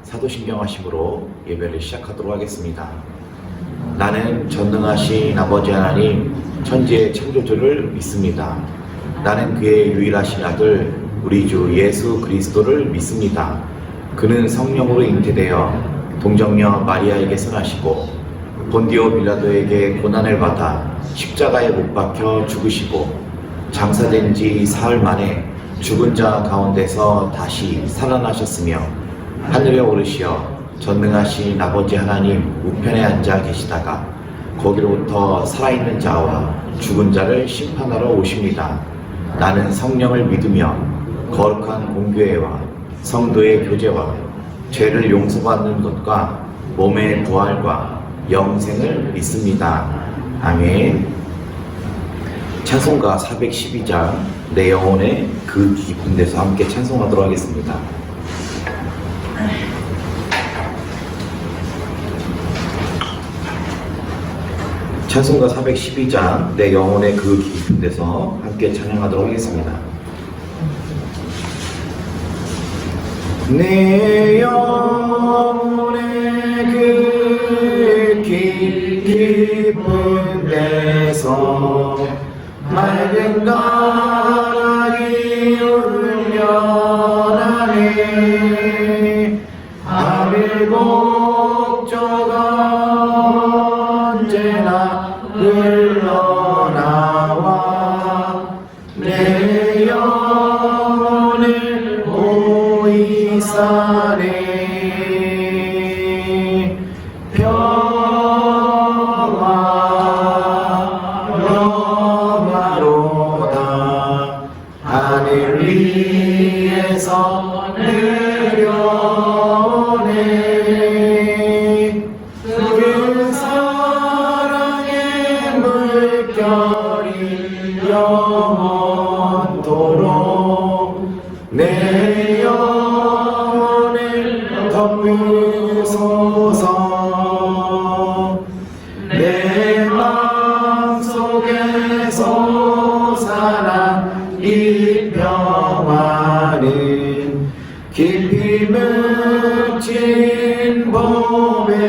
사도신경하심으로 예배를 시작하도록 하겠습니다. 나는 전능하신 아버지 하나님 천지의 창조주를 믿습니다. 나는 그의 유일하신 아들 우리 주 예수 그리스도를 믿습니다. 그는 성령으로 잉태되어 동정녀 마리아에게서 나시고 본디오 빌라도에게 고난을 받아 십자가에 못 박혀 죽으시고 장사된 지 사흘 만에 죽은 자 가운데서 다시 살아나셨으며 하늘에 오르시어 전능하신 아버지 하나님 우편에 앉아 계시다가 거기로부터 살아있는 자와 죽은 자를 심판하러 오십니다. 나는 성령을 믿으며 거룩한 공교회와 성도의 교제와 죄를 용서받는 것과 몸의 부활과 영생을 믿습니다. 아멘. 찬송가 412장 내 영혼의 그 깊은 데서 함께 찬송하도록 하겠습니다. 찬송가 412장 내 영혼의 그 깊은 데서 함께 찬양하도록 하겠습니다. 내 영혼의 그 깊은 데서 맑은 가락이 울려나네. 아빌 목조가 언제나 흘러나와 내 영혼을 보이사네. 평화로다 하늘 위에서 내려오네. 그 사랑의 물결이 영원토록 내 영혼을 덮으소서. 내 마음속에 솟아난 이 평화는 깊이 묻힌 보배로다.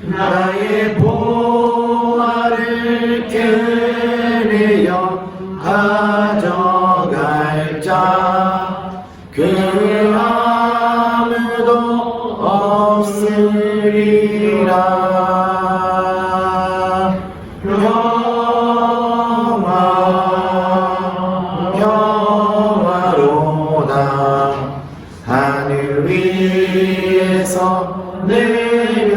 나의 보화를 캐내어 가져갈 자 그 아무도 없으리라. 평화로다 하늘 위에서 내려오네.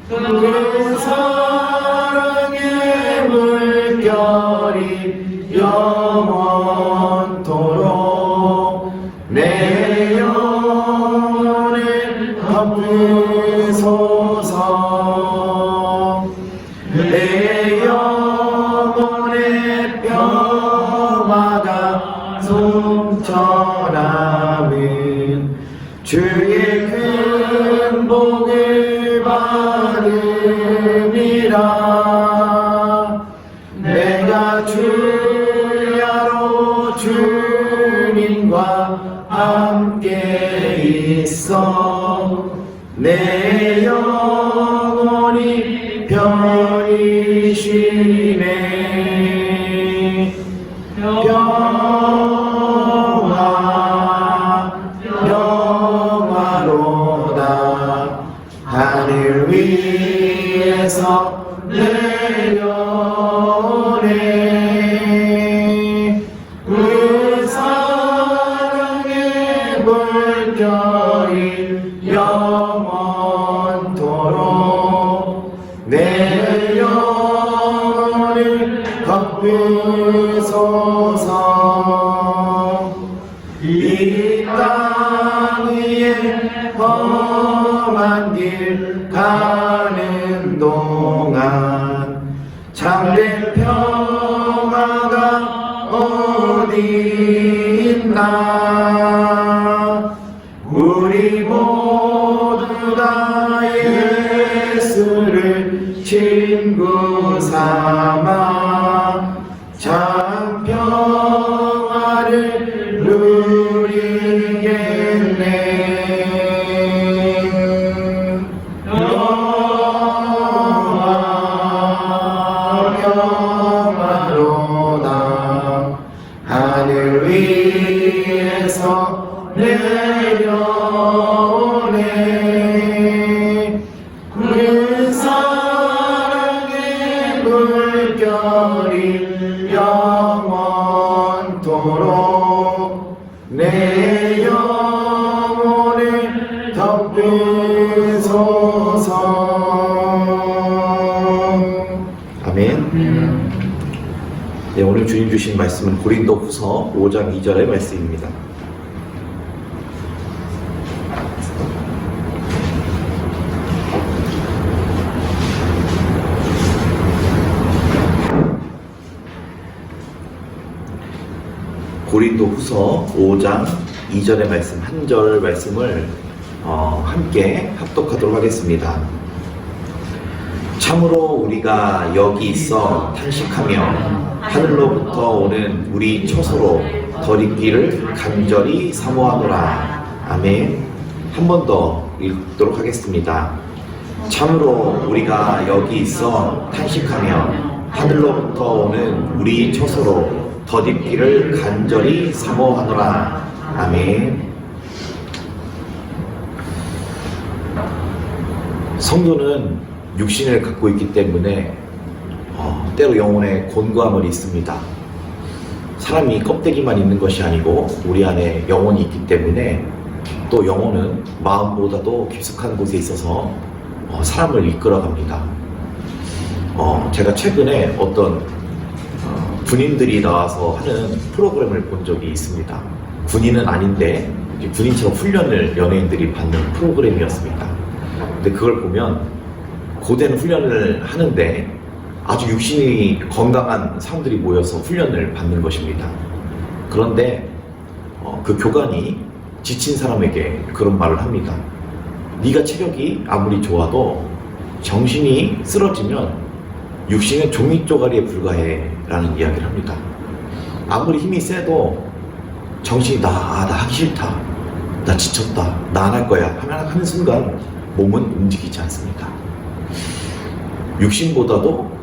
그 사랑의 물결이 영원토록 내 영혼을 덮으소서. 내 영혼의 평화가 넘쳐나는 주의 큰 복을 받음이라. 내가 주야로 주님과 함께 있어 내 영혼이 편히 쉬네. 평화로다 하늘 위에서 내려오네. 그 사랑의 물결이 영원토록 내 영혼을 덮으소서. 이 땅 위에 험한 길 가는 동안 참된 평화가 어디 있나. 우리 모두 다 예수를 친구 삼아 참 평화 네, 오늘 주님 주신 말씀은 고린도후서 5장 2절의 말씀입니다. 고린도후서 5장 2절의 말씀, 한 절 말씀을 함께 합독하도록 하겠습니다. 참으로 우리가 여기 있어 탄식하며 하늘로부터 오는 우리 처소로 덧입기를 간절히 사모하노라. 아멘. 한 번 더 읽도록 하겠습니다. 참으로 우리가 여기 있어 탄식하며 하늘로부터 오는 우리 처소로 덧입기를 간절히 사모하노라. 아멘. 성도는 육신을 갖고 있기 때문에 때로 영혼에 곤고함을 있습니다. 사람이 껍데기만 있는 것이 아니고 우리 안에 영혼이 있기 때문에 또 영혼은 마음보다도 깊숙한 곳에 있어서 사람을 이끌어갑니다. 제가 최근에 어떤 군인들이 나와서 하는 프로그램을 본 적이 있습니다. 군인은 아닌데 군인처럼 훈련을 연예인들이 받는 프로그램이었습니다. 근데 그걸 보면 고된 훈련을 하는데 아주 육신이 건강한 사람들이 모여서 훈련을 받는 것입니다. 그런데 그 교관이 지친 사람에게 그런 말을 합니다. 네가 체력이 아무리 좋아도 정신이 쓰러지면 육신은 종이 쪼가리에 불과해 라는 이야기를 합니다. 아무리 힘이 세도 정신이 나 하기 싫다, 나 지쳤다, 나 안 할 거야 하는 순간 몸은 움직이지 않습니다. 육신보다도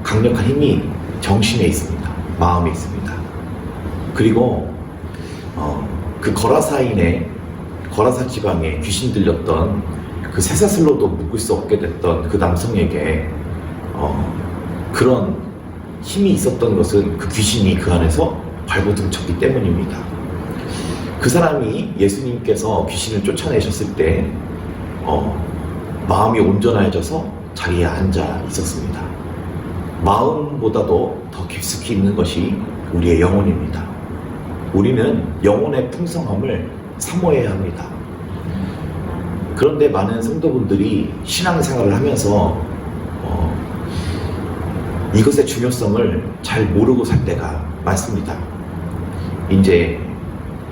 강력한 힘이 정신에 있습니다. 마음에 있습니다. 그리고 그 거라사 지방에 귀신 들렸던 그 쇠사슬로도 묶을 수 없게 됐던 그 남성에게 그런 힘이 있었던 것은 그 귀신이 그 안에서 발버둥쳤기 때문입니다. 그 사람이 예수님께서 귀신을 쫓아내셨을 때 마음이 온전해져서 자리에 앉아 있었습니다. 마음보다도 더 깊숙이 있는 것이 우리의 영혼입니다. 우리는 영혼의 풍성함을 사모해야 합니다. 그런데 많은 성도분들이 신앙생활을 하면서 이것의 중요성을 잘 모르고 살 때가 많습니다. 이제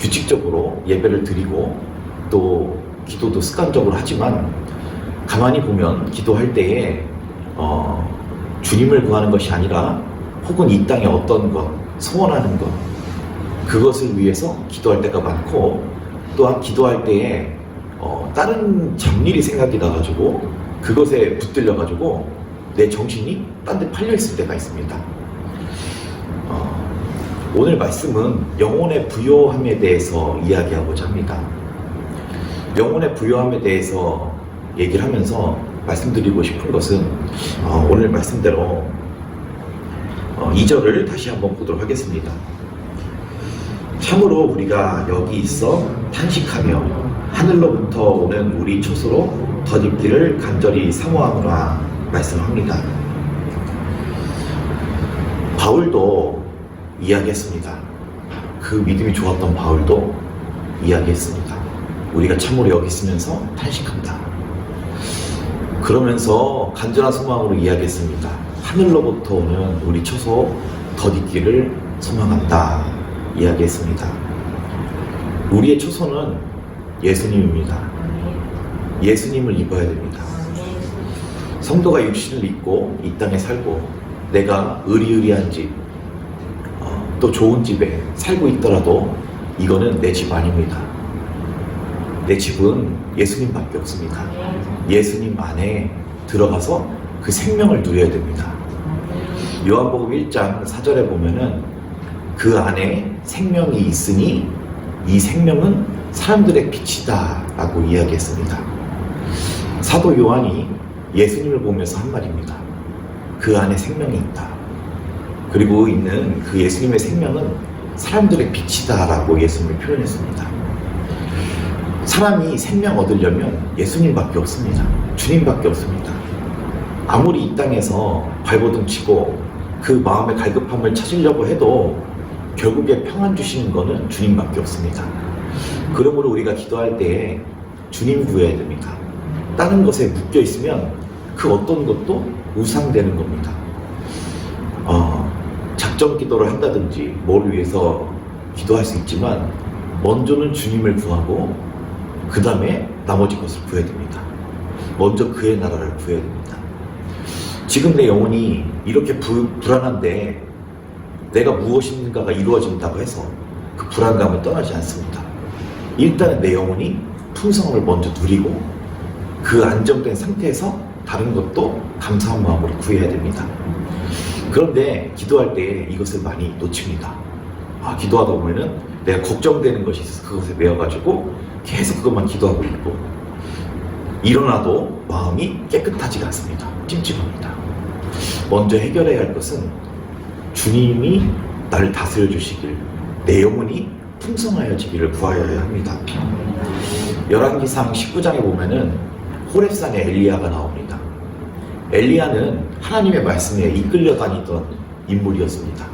규칙적으로 예배를 드리고 또 기도도 습관적으로 하지만 가만히 보면 기도할 때에 주님을 구하는 것이 아니라 혹은 이 땅에 어떤 것, 소원하는 것, 그것을 위해서 기도할 때가 많고, 또한 기도할 때에 다른 잡일이 생각이 나가지고 그것에 붙들려가지고 내 정신이 딴 데 팔려있을 때가 있습니다. 오늘 말씀은 영혼의 부요함에 대해서 이야기하고자 합니다. 영혼의 부요함에 대해서 얘기를 하면서 말씀드리고 싶은 것은 오늘 말씀대로 2절을 다시 한번 보도록 하겠습니다. 참으로 우리가 여기 있어 탄식하며 하늘로부터 오는 우리 처소로 덧입기를 간절히 사모하노라 말씀합니다. 바울도 이야기했습니다. 그 믿음이 좋았던 바울도 이야기했습니다. 우리가 참으로 여기 있으면서 탄식한다. 그러면서 간절한 소망으로 이야기했습니다. 하늘로부터 오는 우리 처소 덧입기를 소망한다 이야기했습니다. 우리의 처소는 예수님입니다. 예수님을 입어야 됩니다. 성도가 육신을 입고 이 땅에 살고 내가 의리의리한 집, 또 좋은 집에 살고 있더라도 이거는 내 집 아닙니다. 내 집은 예수님밖에 없습니다. 예수님 안에 들어가서 그 생명을 누려야 됩니다. 요한복음 1장 4절에 보면은 그 안에 생명이 있으니 이 생명은 사람들의 빛이다 라고 이야기했습니다. 사도 요한이 예수님을 보면서 한 말입니다. 그 안에 생명이 있다. 그리고 있는 그 예수님의 생명은 사람들의 빛이다 라고 예수님을 표현했습니다. 사람이 생명 얻으려면 예수님밖에 없습니다. 주님밖에 없습니다. 아무리 이 땅에서 발버둥 치고 그 마음의 갈급함을 찾으려고 해도 결국에 평안 주시는 것은 주님밖에 없습니다. 그러므로 우리가 기도할 때에 주님 구해야 됩니다. 다른 것에 묶여 있으면 그 어떤 것도 우상되는 겁니다. 작정 기도를 한다든지 뭘 위해서 기도할 수 있지만 먼저는 주님을 구하고 그 다음에 나머지 것을 구해야 됩니다. 먼저 그의 나라를 구해야 됩니다. 지금 내 영혼이 이렇게 불안한데 내가 무엇인가가 이루어진다고 해서 그 불안감은 떠나지 않습니다. 일단은 내 영혼이 풍성함을 먼저 누리고 그 안정된 상태에서 다른 것도 감사한 마음으로 구해야 됩니다. 그런데 기도할 때 이것을 많이 놓칩니다. 기도하다 보면은 내가 걱정되는 것이 있어서 그것에 매여가지고 계속 그것만 기도하고 있고 일어나도 마음이 깨끗하지가 않습니다. 찜찜합니다. 먼저 해결해야 할 것은 주님이 나를 다스려 주시길, 내 영혼이 풍성하여지기를 구하여야 합니다. 열왕기상 19장에 보면은 호렙산에 엘리야가 나옵니다. 엘리야는 하나님의 말씀에 이끌려 다니던 인물이었습니다.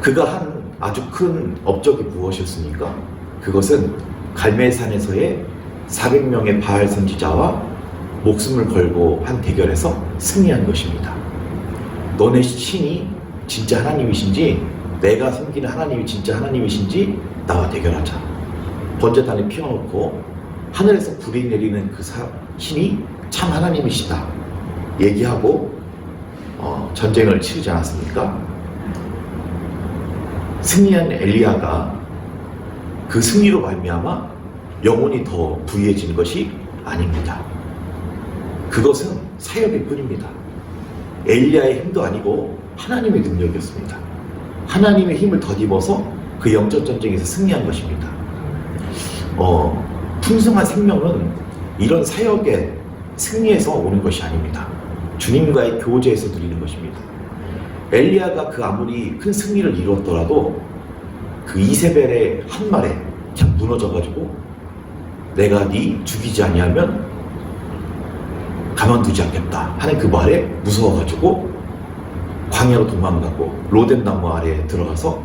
그가 한 아주 큰 업적이 무엇이었습니까? 그것은 갈멜산에서의 400명의 바알 선지자와 목숨을 걸고 한 대결에서 승리한 것입니다. 너네 신이 진짜 하나님이신지 내가 섬기는 하나님이 진짜 하나님이신지 나와 대결하자. 번제단에 피워놓고 하늘에서 불이 내리는 그 신이 참 하나님이시다 얘기하고 전쟁을 치르지 않았습니까? 승리한 엘리야가 그 승리로 말미암아 영혼이 더 부유해진 것이 아닙니다. 그것은 사역일 뿐입니다. 엘리야의 힘도 아니고 하나님의 능력이었습니다. 하나님의 힘을 덧입어서 그 영적 전쟁에서 승리한 것입니다. 풍성한 생명은 이런 사역의 승리에서 오는 것이 아닙니다. 주님과의 교제에서 누리는 것입니다. 엘리야가 그 아무리 큰 승리를 이루었더라도 그 이세벨의 한 말에 그냥 무너져가지고 내가 네 죽이지 아니하면 가만두지 않겠다 하는 그 말에 무서워가지고 광야로 도망가고 로뎀 나무 아래에 들어가서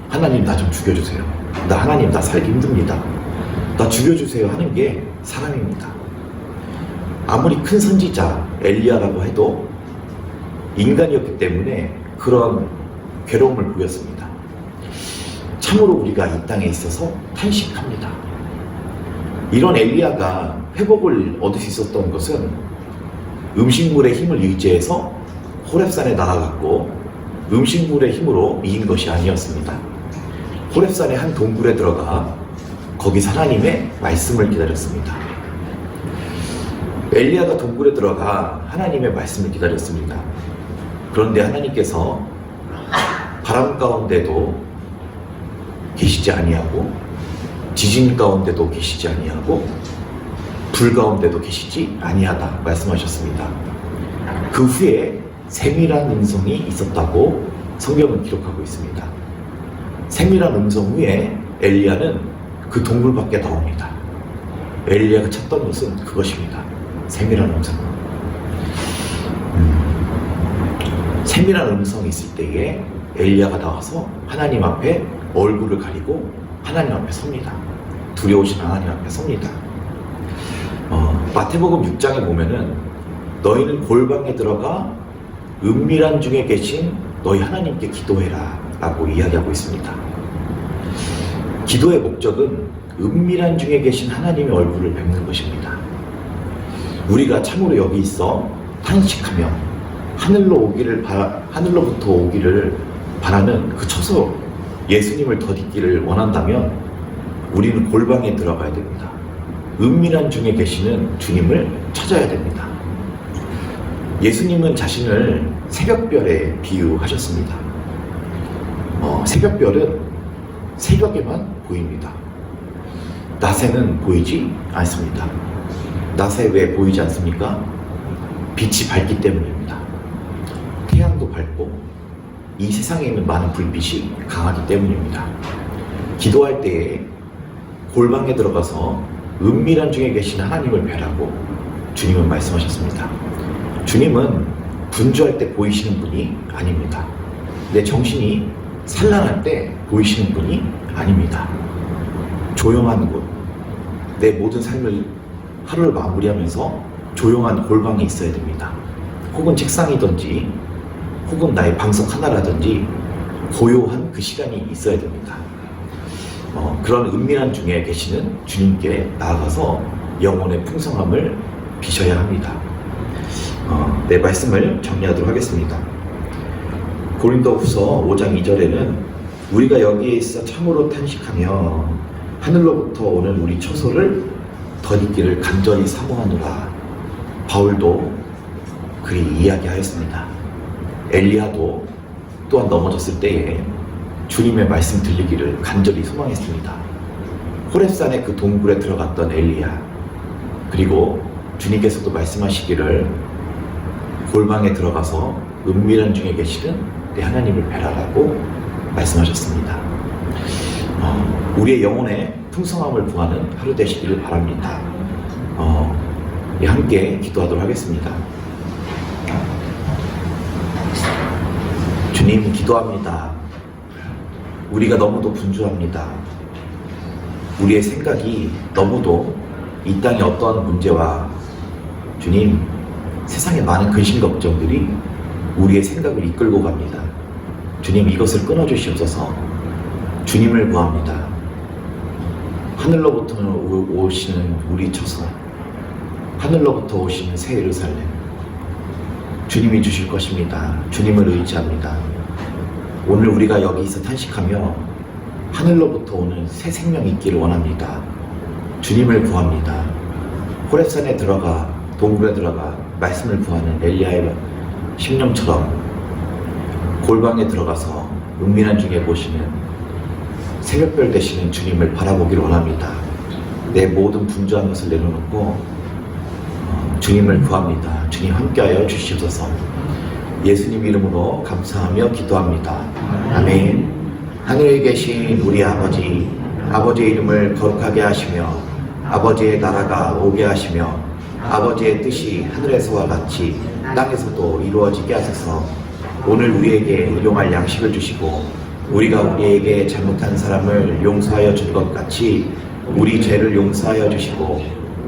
하나님 나 좀 죽여주세요. 하나님 나 살기 힘듭니다. 나 죽여주세요 하는 게 사람입니다. 아무리 큰 선지자 엘리야라고 해도 인간이었기 때문에 그런 괴로움을 보였습니다. 참으로 우리가 이 땅에 있어서 탄식합니다. 이런 엘리야가 회복을 얻을 수 있었던 것은 음식물의 힘을 의지해서 호렙산에 나아갔고 음식물의 힘으로 이긴 것이 아니었습니다. 호렙산의 한 동굴에 들어가 거기서 하나님의 말씀을 기다렸습니다. 엘리야가 동굴에 들어가 하나님의 말씀을 기다렸습니다. 그런데 하나님께서 바람 가운데도 계시지 아니하고 지진 가운데도 계시지 아니하고 불 가운데도 계시지 아니하다 말씀하셨습니다. 그 후에 세밀한 음성이 있었다고 성경은 기록하고 있습니다. 세밀한 음성 후에 엘리야는 그 동굴 밖에 나옵니다. 엘리야가 찾던 것은 그것입니다. 세밀한 음성. 세밀한 음성이 있을 때에 엘리야가 나와서 하나님 앞에 얼굴을 가리고 하나님 앞에 섭니다. 두려우신 하나님 앞에 섭니다. 마태복음 6장에 보면은 너희는 골방에 들어가 은밀한 중에 계신 너희 하나님께 기도해라 라고 이야기하고 있습니다. 기도의 목적은 은밀한 중에 계신 하나님의 얼굴을 뵙는 것입니다. 우리가 참으로 여기 있어 탄식하며 하늘로부터 오기를 바라는 그 처소 예수님을 덧입기를 원한다면 우리는 골방에 들어가야 됩니다. 은밀한 중에 계시는 주님을 찾아야 됩니다. 예수님은 자신을 새벽별에 비유하셨습니다. 새벽별은 새벽에만 보입니다. 낮에는 보이지 않습니다. 낮에 왜 보이지 않습니까? 빛이 밝기 때문입니다. 태양도 밝고 이 세상에 있는 많은 불빛이 강하기 때문입니다. 기도할 때에 골방에 들어가서 은밀한 중에 계신 하나님을 뵈라고 주님은 말씀하셨습니다. 주님은 분주할 때 보이시는 분이 아닙니다. 내 정신이 산란할 때 보이시는 분이 아닙니다. 조용한 곳, 내 모든 삶을 하루를 마무리하면서 조용한 골방에 있어야 됩니다. 혹은 책상이든지 혹은 나의 방석 하나라든지 고요한 그 시간이 있어야 됩니다. 그런 은밀한 중에 계시는 주님께 나아가서 영혼의 풍성함을 비셔야 합니다. 내 말씀을 정리하도록 하겠습니다. 고린도후서 5장 2절에는 우리가 여기에 있어 참으로 탄식하며 하늘로부터 오는 우리 처소를 덧입기를 간절히 사모하노라. 바울도 그리 이야기하였습니다. 엘리야도 또한 넘어졌을 때에 주님의 말씀 들리기를 간절히 소망했습니다. 호렙산의 그 동굴에 들어갔던 엘리야, 그리고 주님께서도 말씀하시기를 골방에 들어가서 은밀한 중에 계시는 내 하나님을 뵈라라고 말씀하셨습니다. 우리의 영혼의 풍성함을 구하는 하루 되시기를 바랍니다. 함께 기도하도록 하겠습니다. 주님, 기도합니다. 우리가 너무도 분주합니다. 우리의 생각이 너무도 이 땅의 어떠한 문제와 주님, 세상의 많은 근심 걱정들이 우리의 생각을 이끌고 갑니다. 주님, 이것을 끊어주시옵소서. 주님을 구합니다. 하늘로부터 오시는 우리 처소, 하늘로부터 오시는 새 예루살렘, 주님이 주실 것입니다. 주님을 의지합니다. 오늘 우리가 여기서 탄식하며 하늘로부터 오는 새 생명이 있기를 원합니다. 주님을 구합니다. 호렙산에 들어가, 동굴에 들어가 말씀을 구하는 엘리야의 심령처럼 골방에 들어가서 은밀한 중에 보시는 새벽별 되시는 주님을 바라보기를 원합니다. 내 모든 분주한 것을 내려놓고 주님을 구합니다. 주님 함께하여 주시옵소서. 예수님 이름으로 감사하며 기도합니다. 아멘. 하늘에 계신 우리 아버지, 아버지의 이름을 거룩하게 하시며 아버지의 나라가 오게 하시며 아버지의 뜻이 하늘에서와 같이 땅에서도 이루어지게 하소서. 오늘 우리에게 일용할 양식을 주시고 우리가 우리에게 잘못한 사람을 용서하여 준 것 같이 우리 죄를 용서하여 주시고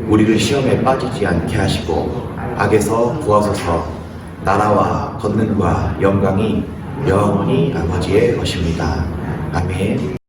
우리를 시험에 빠지지 않게 하시고 악에서 구하소서. 나라와 권능과 영광이 영원히 아버지의 것입니다. 아멘.